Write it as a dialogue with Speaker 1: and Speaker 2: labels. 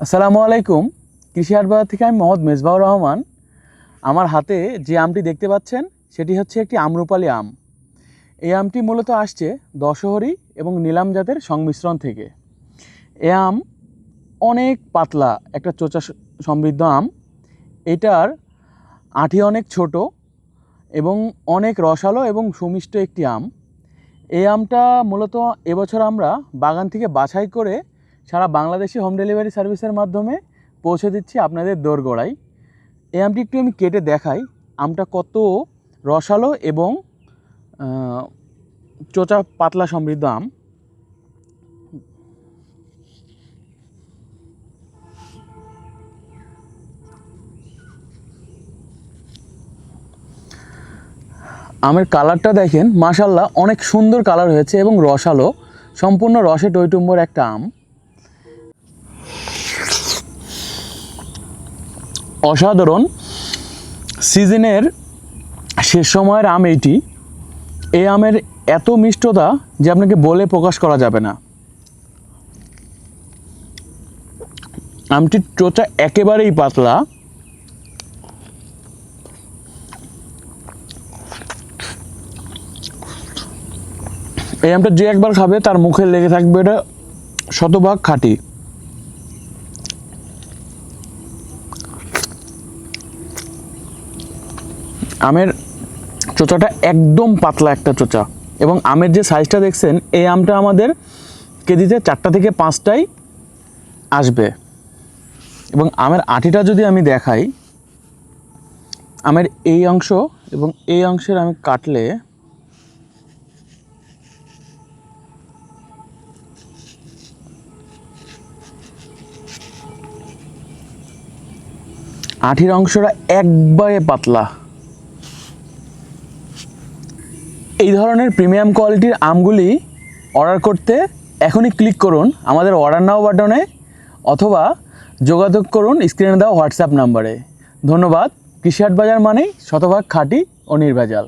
Speaker 1: আসসালামু আলাইকুম। কৃষি হাট বাজার থেকে আমি মোহাম্মদ মেজবাহুর রহমান। আমার হাতে যে আমটি দেখতে পাচ্ছেন সেটি হচ্ছে একটি আম্রপালি আম। এই আমটি মূলত আসছে দশহরি এবং নীলাম জাতের সংমিশ্রণ থেকে। এই আম অনেক পাতলা, একটা চোচা সমৃদ্ধ আম। এটার আঁটি অনেক ছোট এবং অনেক রসালো এবং সুমিষ্ট একটি আম। এই আমটা মূলত এবছর আমরা বাগান থেকে বাছাই করে সারা বাংলাদেশে হোম ডেলিভারি সার্ভিসের মাধ্যমে পৌঁছে দিচ্ছি আপনাদের দোরগোড়ায়। এই আমটি একটু আমি কেটে দেখাই আমটা কত রসালো এবং চোচা পাতলা সমৃদ্ধ আম। আমের কালারটা দেখেন, মাশাল্লাহ অনেক সুন্দর কালার হয়েছে এবং রসালো, সম্পূর্ণ রসে টইটুম্বর একটা আম। অসাধারণ সিজনের শেষ সময়ের আম এইটি। এই আমের এত মিষ্টতা যে আপনাকে বলে প্রকাশ করা যাবে না। আমটির চোচা একেবারেই পাতলা। এই আমটা যে একবার খাবে তার মুখে লেগে থাকবে এটা শতভাগ খাঁটি। আমের চোচাটা একদম পাতলা একটা চোচা এবং আমের যে সাইজটা দেখছেন, এই আমটা আমাদের কেজিতে 4টা থেকে 5টাই আসবে। এবং আমের আঁটিটা যদি আমি দেখাই, আমের এই অংশ এবং এই অংশের আমি কাটলে আঁটির অংশটা একবারে পাতলা। এই ধরনের প্রিমিয়াম কোয়ালিটির আমগুলি অর্ডার করতে এখনই ক্লিক করুন আমাদের অর্ডার নাও বাটনে অথবা যোগাযোগ করুন স্ক্রিনে দেওয়া হোয়াটসঅ্যাপ নাম্বারে। ধন্যবাদ। কৃষি হাট বাজার মানেই শতভাগ খাঁটি ও নির্ভেজাল।